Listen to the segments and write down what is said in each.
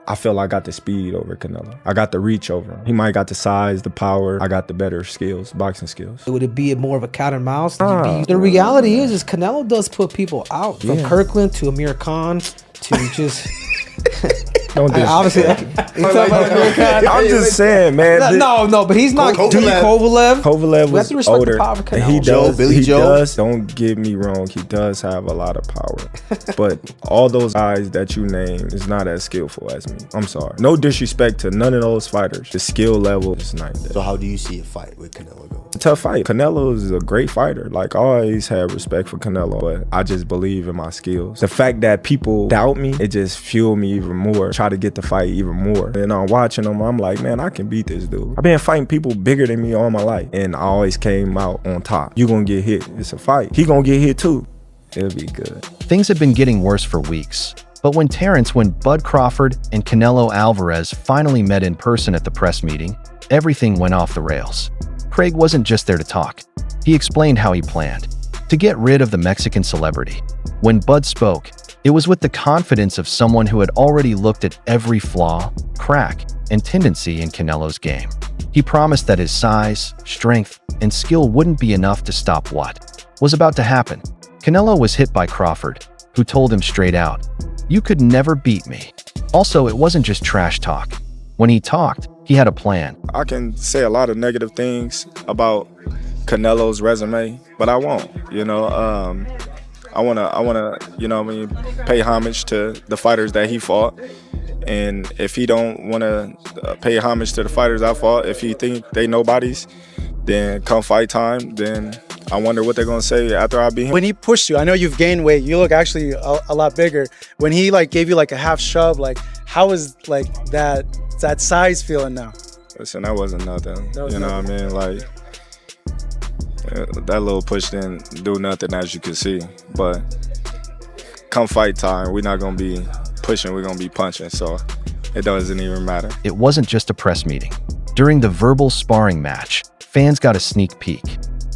I feel I got the speed over Canelo. I got the reach over him. He might got the size, the power. I got the better skills, boxing skills. Would it be more of a cat and mouse? The reality is Canelo does put people out. From Kirkland to Amir Khan to just... Don't do obviously, I'm just saying, man. No, but he's not. Kovalev was older. He does. Billy Joe. Does. Don't get me wrong. He does have a lot of power, but all those guys that you name is not as skillful as me. I'm sorry. No disrespect to none of those fighters. The skill level is night and day. So how do you see a fight with Canelo go? A tough fight. Canelo is a great fighter. Like, I always had respect for Canelo, but I just believe in my skills. The fact that people doubt me, it just fueled me even more. Try to get the fight even more. And I'm watching them, I'm like, man, I can beat this dude. I've been fighting people bigger than me all my life, and I always came out on top. You gonna get hit. It's a fight. He gonna get hit too. It'll be good. Things had been getting worse for weeks, but when Bud Crawford and Canelo Alvarez finally met in person at the press meeting, everything went off the rails. Craig wasn't just there to talk. He explained how he planned to get rid of the Mexican celebrity. When Bud spoke, it was with the confidence of someone who had already looked at every flaw, crack, and tendency in Canelo's game. He promised that his size, strength, and skill wouldn't be enough to stop what was about to happen. Canelo was hit by Crawford, who told him straight out, "You could never beat me." Also, it wasn't just trash talk. When he talked, he had a plan. I can say a lot of negative things about Canelo's resume, but I won't. I wanna, pay homage to the fighters that he fought. And if he don't wanna pay homage to the fighters I fought, if he think they nobodies, then come fight time, then I wonder what they're gonna say after I beat him. When he pushed you, I know you've gained weight. You look actually a lot bigger. When he gave you a half shove, how is that size feeling now? Listen, that wasn't nothing. What I mean? That little push didn't do nothing, as you can see. But come fight time, we're not gonna be pushing, we're gonna be punching. So it doesn't even matter. It wasn't just a press meeting. During the verbal sparring match, fans got a sneak peek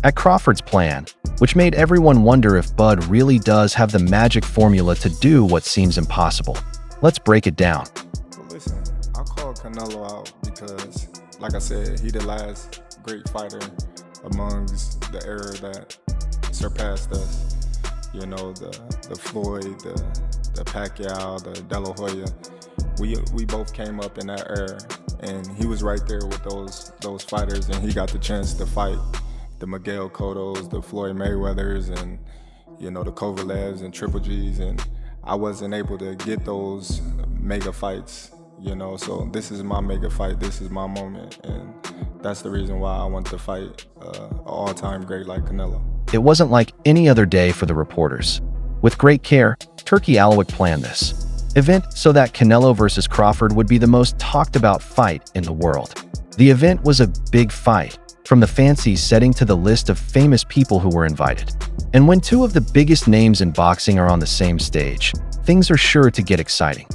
at Crawford's plan, which made everyone wonder if Bud really does have the magic formula to do what seems impossible. Let's break it down. Well, listen, I called Canelo out because, like I said, he the last great fighter amongst the era that surpassed us. The Floyd, the Pacquiao, the De La Hoya. We both came up in that era, and he was right there with those fighters, and he got the chance to fight the Miguel Cottos, the Floyd Mayweathers, and the Kovalevs and Triple Gs, and I wasn't able to get those mega fights. So this is my mega fight, this is my moment, and that's the reason why I want to fight an all-time great like Canelo. It wasn't like any other day for the reporters. With great care, Turkey Alwick planned this event so that Canelo versus Crawford would be the most talked about fight in the world. The event was a big fight, from the fancy setting to the list of famous people who were invited. And when two of the biggest names in boxing are on the same stage, things are sure to get exciting.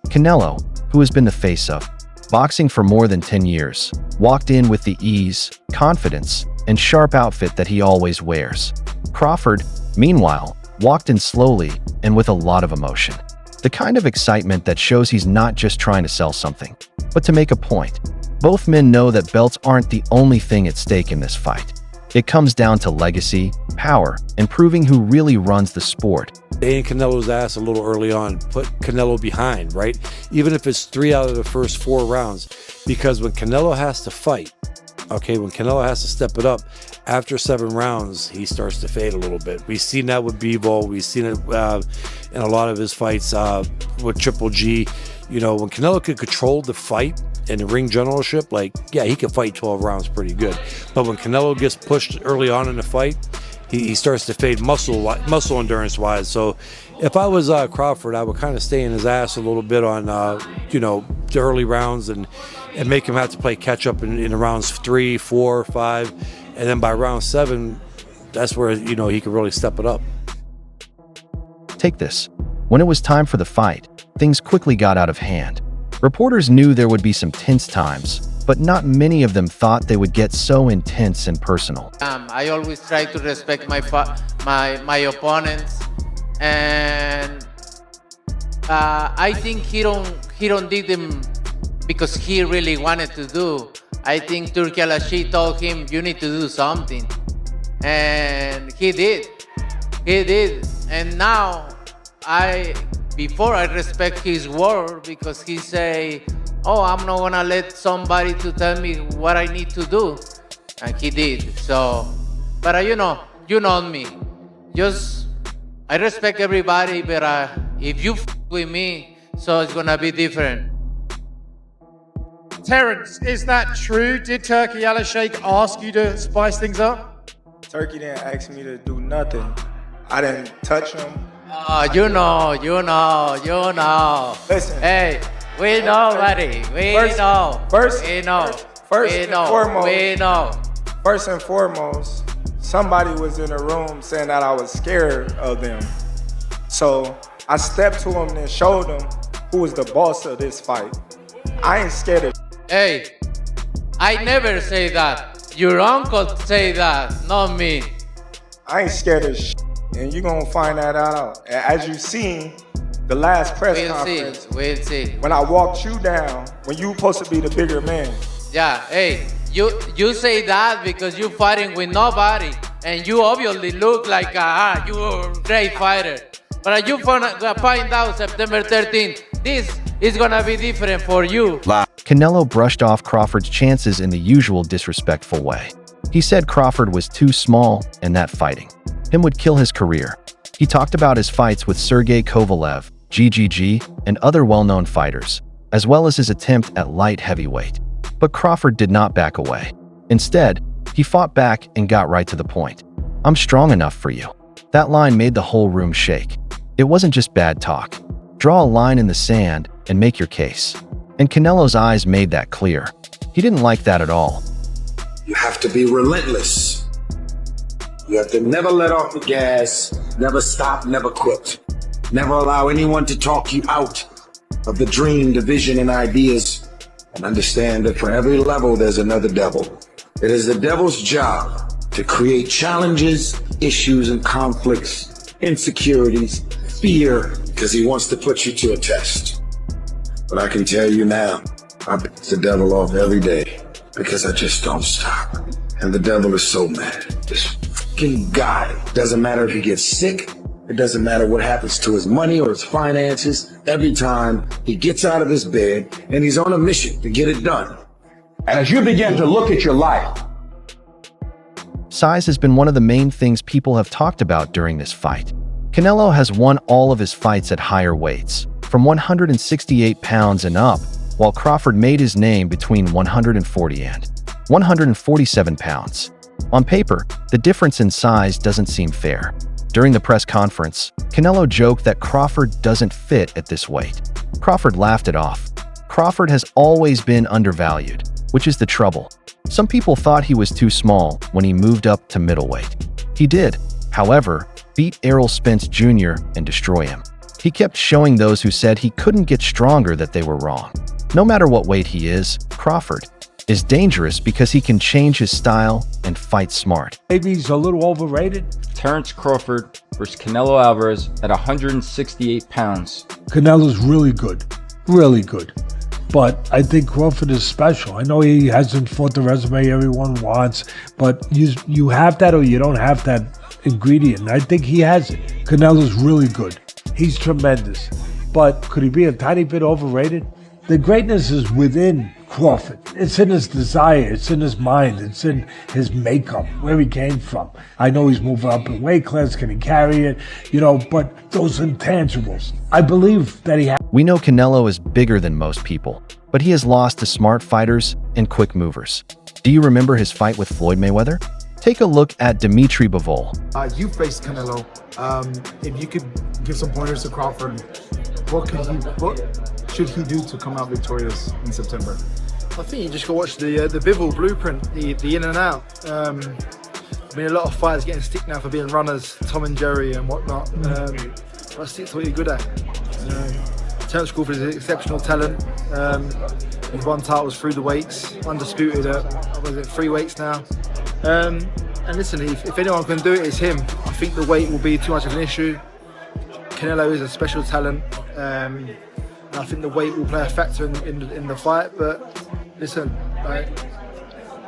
Canelo, who has been the face of boxing for more than 10 years, walked in with the ease, confidence, and sharp outfit that he always wears. Crawford, meanwhile, walked in slowly and with a lot of emotion. The kind of excitement that shows he's not just trying to sell something, but to make a point. Both men know that belts aren't the only thing at stake in this fight. It comes down to legacy, power, and proving who really runs the sport. They in Canelo's ass a little early on, put Canelo behind, right? Even if it's 3 out of the first 4 rounds, because when Canelo has to fight, when Canelo has to step it up, after 7 rounds, he starts to fade a little bit. We've seen that with Bivol. We've seen it in a lot of his fights with Triple G. When Canelo could control the fight and the ring generalship, like, yeah, he can fight 12 rounds pretty good. But when Canelo gets pushed early on in the fight, he starts to fade muscle endurance wise. So if I was Crawford, I would kind of stay in his ass a little bit on the early rounds and make him have to play catch up in rounds 3, 4, 5, and then by round 7, that's where he could really step it up. Take this. When it was time for the fight, things quickly got out of hand. Reporters knew there would be some tense times, but not many of them thought they would get so intense and personal. I always try to respect my opponents, and I think he don't did them because he really wanted to do. I think Turki Al-Ashi told him, you need to do something, and he did. And now before I respect his word, because he say, oh, I'm not gonna let somebody to tell me what I need to do, and he did. So, but you know me. I respect everybody, but if you with me, so it's gonna be different. Terence, is that true? Did Turki Al-Sheikh ask you to spice things up? Turkey didn't ask me to do nothing. I didn't touch him. You know. Listen. Hey, we know, buddy. We know. First and foremost, somebody was in the room saying that I was scared of them. So I stepped to him and showed him who was the boss of this fight. I ain't scared of. Hey, I never say that. Your uncle say that, not me. I ain't scared of shit, and you gonna find that out. As you seen, the last press conference. We'll see. When I walked you down, when you supposed to be the bigger man. Yeah, hey, you say that because you fighting with nobody, and you obviously look like you're a great fighter. But you find out September 13th, this is gonna be different for you. Canelo brushed off Crawford's chances in the usual disrespectful way. He said Crawford was too small and that fighting him would kill his career. He talked about his fights with Sergey Kovalev, GGG, and other well-known fighters, as well as his attempt at light heavyweight. But Crawford did not back away. Instead, he fought back and got right to the point. "I'm strong enough for you." That line made the whole room shake. It wasn't just bad talk. Draw a line in the sand and make your case. And Canelo's eyes made that clear. He didn't like that at all. You have to be relentless. You have to never let off the gas, never stop, never quit. Never allow anyone to talk you out of the dream, the vision, and ideas. And understand that for every level, there's another devil. It is the devil's job to create challenges, issues, and conflicts, insecurities, fear, because he wants to put you to a test. But I can tell you now, I beat the devil off every day because I just don't stop. And the devil is so mad. This fucking guy, doesn't matter if he gets sick, it doesn't matter what happens to his money or his finances. Every time he gets out of his bed and he's on a mission to get it done. As you begin to look at your life, size has been one of the main things people have talked about during this fight. Canelo has won all of his fights at higher weights, from 168 pounds and up, while Crawford made his name between 140 and 147 pounds. On paper, the difference in size doesn't seem fair. During the press conference, Canelo joked that Crawford doesn't fit at this weight. Crawford laughed it off. Crawford has always been undervalued, which is the trouble. Some people thought he was too small when he moved up to middleweight. He did, however, beat Errol Spence Jr. and destroy him. He kept showing those who said he couldn't get stronger that they were wrong. No matter what weight he is, Crawford is dangerous because he can change his style and fight smart. Maybe he's a little overrated. Terence Crawford versus Canelo Alvarez at 168 pounds. Canelo's really good. Really good. But I think Crawford is special. I know he hasn't fought the resume everyone wants, but you have that or you don't have that ingredient. And I think he has it. Canelo's really good. He's tremendous. But could he be a tiny bit overrated? The greatness is within Crawford. It's in his desire, it's in his mind, it's in his makeup, where he came from. I know he's moving up in weight class, can he carry it? But those intangibles. I believe that he has. We know Canelo is bigger than most people, but he has lost to smart fighters and quick movers. Do you remember his fight with Floyd Mayweather? Take a look at Dimitri Bivol. You faced Canelo. If you could give some pointers to Crawford, what should he do to come out victorious in September? I think you just got to watch the Bivol blueprint, the in and out. I mean, a lot of fighters getting stick now for being runners, Tom and Jerry and whatnot. But stick to what you're good at. Terence Crawford is an exceptional talent. He's won titles through the weights, undisputed at, what is it, 3 weights now. And listen, if anyone can do it, it's him. I think the weight will be too much of an issue. Canelo is a special talent. And I think the weight will play a factor in the fight. But listen,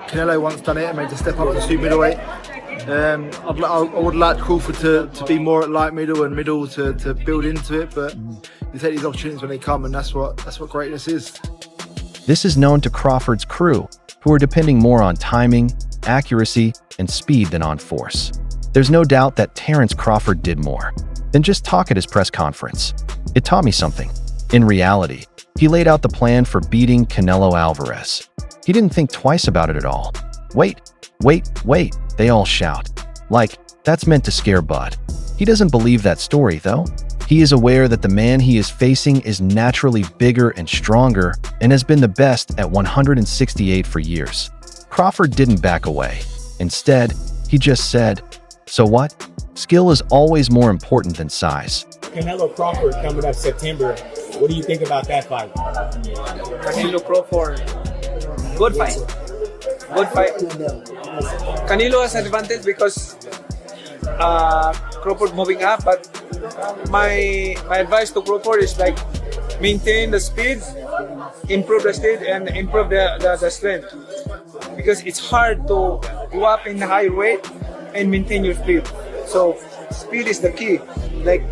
Canelo once done it and made the step up to 2 middleweight. I would like Crawford to be more at light middle and middle to build into it, but you take these opportunities when they come, and that's what greatness is. This is known to Crawford's crew, who are depending more on timing, accuracy, and speed than on force. There's no doubt that Terence Crawford did more than just talk at his press conference. It taught me something. In reality, he laid out the plan for beating Canelo Alvarez. He didn't think twice about it at all. Wait, they all shout. Like, that's meant to scare Bud. He doesn't believe that story, though. He is aware that the man he is facing is naturally bigger and stronger and has been the best at 168 for years. Crawford didn't back away. Instead, he just said, "So what? Skill is always more important than size." Canelo Crawford coming up September. What do you think about that fight? Canelo Crawford. Good fight. Good fight. Canelo has advantage because Crawford moving up, but my advice to Crawford is like maintain the speed, improve the speed, and improve the strength, because it's hard to go up in high weight and maintain your speed. So speed is the key. Like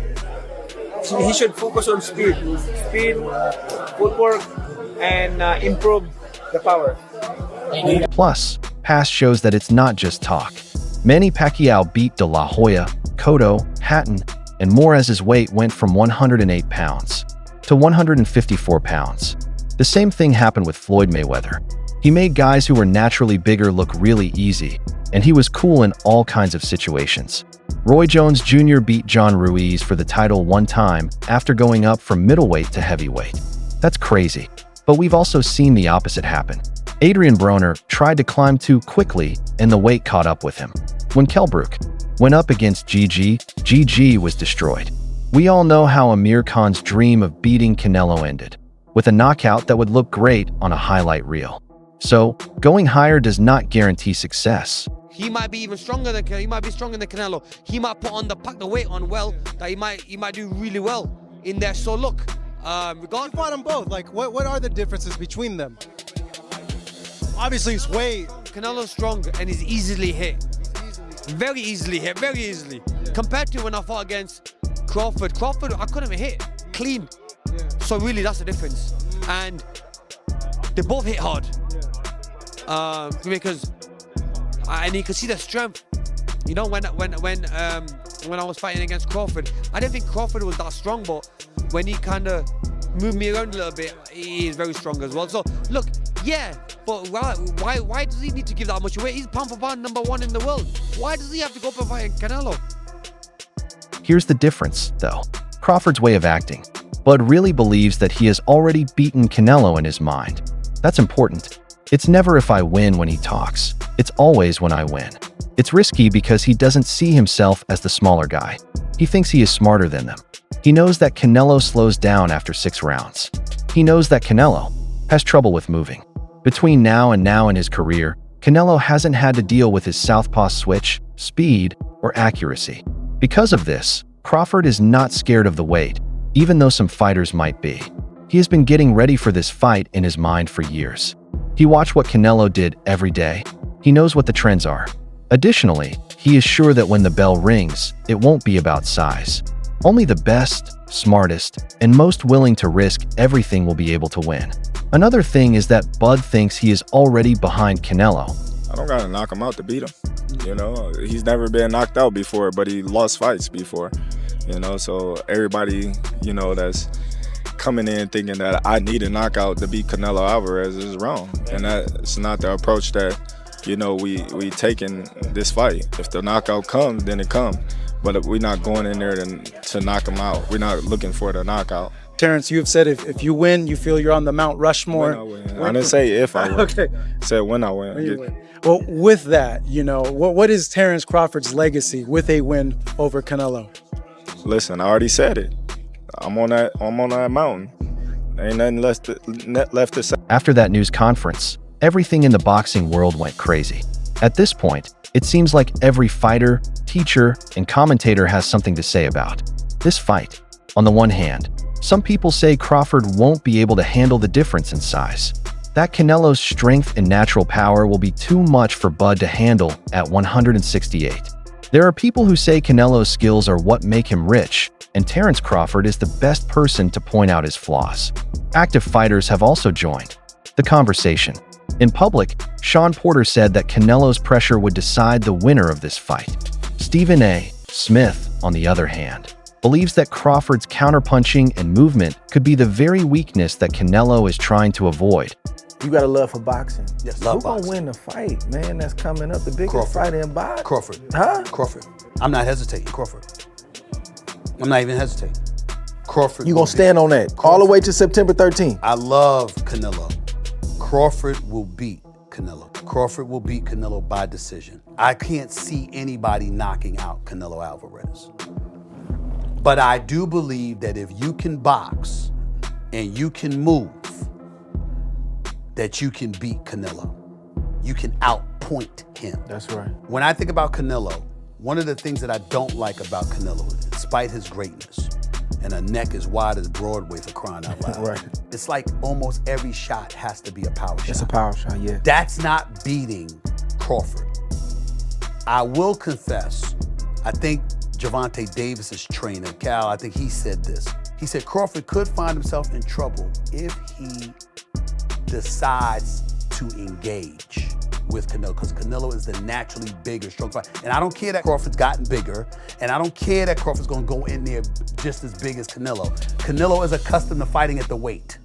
he should focus on speed, footwork, and improve the power. Plus, past shows that it's not just talk. Manny Pacquiao beat De La Hoya, Cotto, Hatton, and more as his weight went from 108 pounds to 154 pounds. The same thing happened with Floyd Mayweather. He made guys who were naturally bigger look really easy, and he was cool in all kinds of situations. Roy Jones Jr. beat John Ruiz for the title one time after going up from middleweight to heavyweight. That's crazy, but we've also seen the opposite happen. Adrian Broner tried to climb too quickly and the weight caught up with him. When Kell Brook went up against GG was destroyed. We all know how Amir Khan's dream of beating Canelo ended, with a knockout that would look great on a highlight reel. So, going higher does not guarantee success. He might be even stronger than Canelo. He might be stronger than Canelo. He might pack the weight on well, that he might do really well in there. So look, you fought them both. Like, what are the differences between them? Obviously, it's weight. Canelo's strong and is easily hit. Very easily hit, very easily. Compared to when I fought against Crawford, I couldn't even hit clean. So really, that's the difference. And they both hit hard. Because and you can see the strength. You know, when I was fighting against Crawford, I didn't think Crawford was that strong, but when he kind of moved me around a little bit, he is very strong as well. So look, yeah, but why does he need to give that much weight? He's pound for pound #1 in the world. Why does he have to go up and fight Canelo? Here's the difference, though. Crawford's way of acting. Bud really believes that he has already beaten Canelo in his mind. That's important. It's never if I win when he talks. It's always when I win. It's risky because he doesn't see himself as the smaller guy. He thinks he is smarter than them. He knows that Canelo slows down after 6 rounds. He knows that Canelo has trouble with moving. Between now in his career, Canelo hasn't had to deal with his southpaw switch, speed, or accuracy. Because of this, Crawford is not scared of the weight, even though some fighters might be. He has been getting ready for this fight in his mind for years. He watched what Canelo did every day. He knows what the trends are. Additionally, he is sure that when the bell rings, it won't be about size. Only the best, smartest, and most willing to risk everything will be able to win. Another thing is that Bud thinks he is already behind Canelo. I don't gotta knock him out to beat him. You know, he's never been knocked out before, but he lost fights before. You know, so everybody, you know, that's coming in thinking that I need a knockout to beat Canelo Alvarez is wrong. And that's not the approach that, you know, we taking this fight. If the knockout comes, then it comes. But we're not going in there to knock him out. We're not looking for the knockout. Terrence, you have said if you win, you feel you're on the Mount Rushmore. When I win. I didn't say if I win. Okay. I said when I win. When you win. Well, with that, you know, what is Terrence Crawford's legacy with a win over Canelo? Listen, I already said it. I'm on that mountain. Ain't nothing left to say. After that news conference, everything in the boxing world went crazy. At this point, it seems like every fighter, teacher, and commentator has something to say about this fight. On the one hand, some people say Crawford won't be able to handle the difference in size. That Canelo's strength and natural power will be too much for Bud to handle at 168. There are people who say Canelo's skills are what make him rich, and Terrence Crawford is the best person to point out his flaws. Active fighters have also joined the conversation. In public, Sean Porter said that Canelo's pressure would decide the winner of this fight. Stephen A. Smith, on the other hand, believes that Crawford's counterpunching and movement could be the very weakness that Canelo is trying to avoid. You got a love for boxing. Yes, Who's gonna win the fight, man? That's coming up, the biggest fighter in boxing. Crawford. Huh? Crawford. I'm not hesitating. Crawford. I'm not even hesitating. Crawford. You gonna stand on that all the way to September 13th? I love Canelo. Crawford will beat Canelo. Crawford will beat Canelo by decision. I can't see anybody knocking out Canelo Alvarez. But I do believe that if you can box and you can move, that you can beat Canelo. You can outpoint him. That's right. When I think about Canelo, one of the things that I don't like about Canelo, despite his greatness, and a neck as wide as Broadway for crying out loud. Right. It's like almost every shot has to be a power shot. It's a power shot, yeah. That's not beating Crawford. I will confess, I think Gervonta Davis's trainer, Cal, I think he said this. He said Crawford could find himself in trouble if he decides to engage with Canelo, because Canelo is the naturally bigger, strong fighter. And I don't care that Crawford's gotten bigger, and I don't care that Crawford's gonna go in there just as big as Canelo. Canelo is accustomed to fighting at the weight,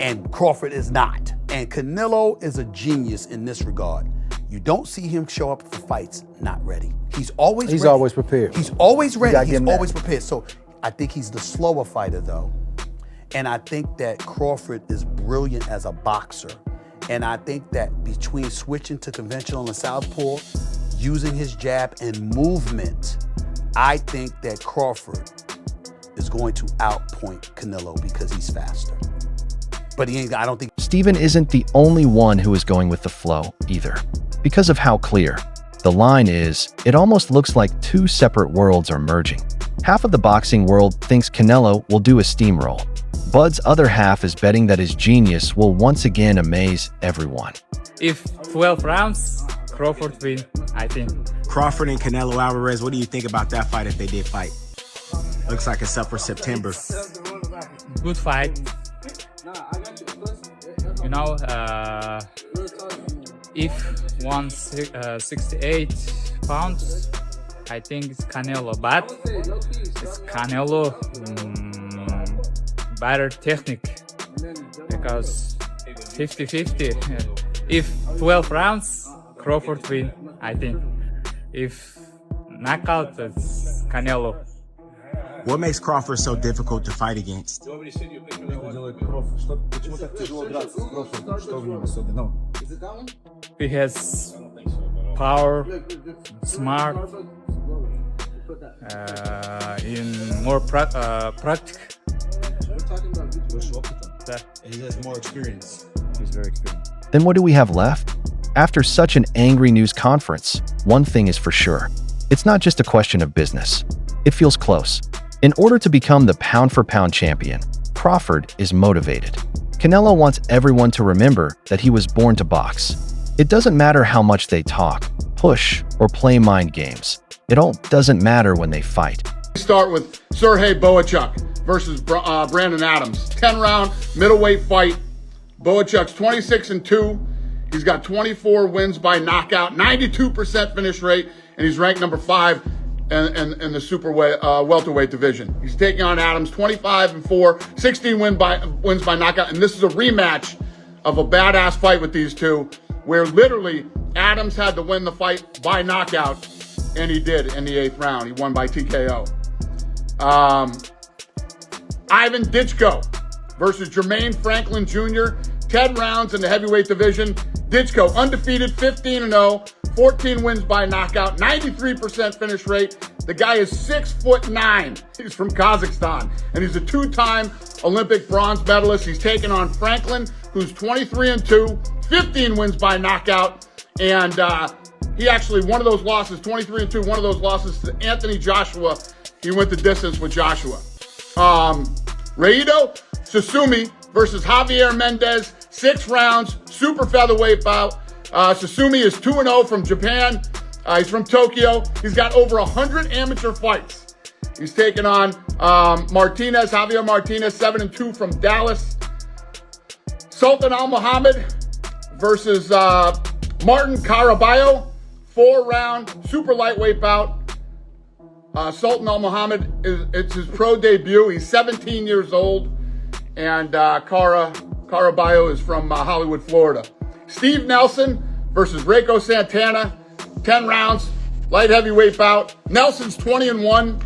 and Crawford is not. And Canelo is a genius in this regard. You don't see him show up for fights not ready. He's always ready. always prepared. He's always ready. He's always that. prepared. So I think he's the slower fighter, though. And I think that Crawford is brilliant as a boxer. And I think that between switching to conventional and southpaw, using his jab and movement, I think that Crawford is going to outpoint Canelo because he's faster. But I don't think... Stephen isn't the only one who is going with the flow, either. Because of how clear the line is, it almost looks like two separate worlds are merging. Half of the boxing world thinks Canelo will do a steamroll. Bud's other half is betting that his genius will once again amaze everyone. If 12 rounds, Crawford win, I think. Crawford and Canelo Alvarez, what do you think about that fight if they did fight? Looks like it's up for September. Good fight. You know, if 168 pounds, I think it's Canelo, but it's Canelo better technique because 50-50. If 12 rounds, Crawford win, I think. If knockout, it's Canelo. What makes Crawford so difficult to fight against? He has power, smart, in more practical. He has more experience. He's very experienced. Then what do we have left? After such an angry news conference, one thing is for sure. It's not just a question of business. It feels close. In order to become the pound-for-pound champion, Crawford is motivated. Canelo wants everyone to remember that he was born to box. It doesn't matter how much they talk, push, or play mind games. It all doesn't matter when they fight. We start with Sergey Boachuk versus Brandon Adams. 10-round middleweight fight. Boachuk's 26-2. He's got 24 wins by knockout, 92% finish rate, and he's ranked number 5 in the welterweight division. He's taking on Adams, 25-4, 16 wins by knockout, and this is a rematch of a badass fight with these two, where literally Adams had to win the fight by knockout, and he did in the 8th round. He won by TKO. Ivan Ditchko versus Jermaine Franklin Jr., 10 rounds in the heavyweight division. Ditchko, undefeated, 15-0, 14 wins by knockout, 93% finish rate. The guy is 6'9". He's from Kazakhstan, and he's a 2-time Olympic bronze medalist. He's taking on Franklin, who's 23-2, 15 wins by knockout, and he actually, one of those losses, 23-2, one of those losses to Anthony Joshua. He went the distance with Joshua. Raido Sasumi versus Javier Mendez, 6 rounds, super featherweight bout. Sasumi is 2-0 from Japan. He's from Tokyo. He's got over 100 amateur fights. He's taking on Javier Martinez, 7-2 from Dallas. Sultan Al Muhammad versus Martin Caraballo, 4-round, super lightweight bout. Sultan Al Muhammad, it's his pro debut. He's 17 years old. And Caraballo is from Hollywood, Florida. Steve Nelson versus Reiko Santana, 10 rounds, light heavyweight bout. Nelson's 20-1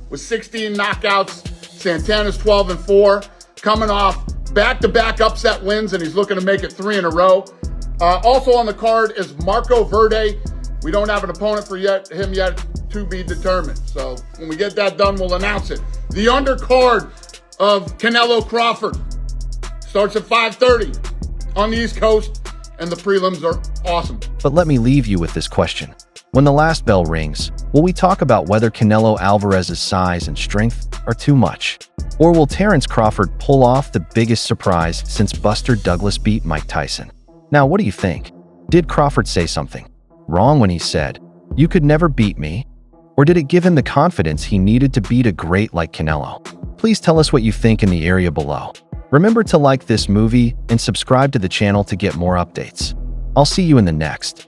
with 16 knockouts. Santana's 12-4, coming off back-to-back upset wins, and he's looking to make it 3 in a row. Also on the card is Marco Verde. We don't have an opponent for him yet to be determined. So when we get that done, we'll announce it. The undercard of Canelo Crawford starts at 5:30 on the East Coast, and the prelims are awesome. But let me leave you with this question. When the last bell rings, will we talk about whether Canelo Alvarez's size and strength are too much? Or will Terence Crawford pull off the biggest surprise since Buster Douglas beat Mike Tyson? Now, what do you think? Did Crawford say something wrong when he said, "You could never beat me"? Or did it give him the confidence he needed to beat a great like Canelo? Please tell us what you think in the area below. Remember to like this movie and subscribe to the channel to get more updates. I'll see you in the next.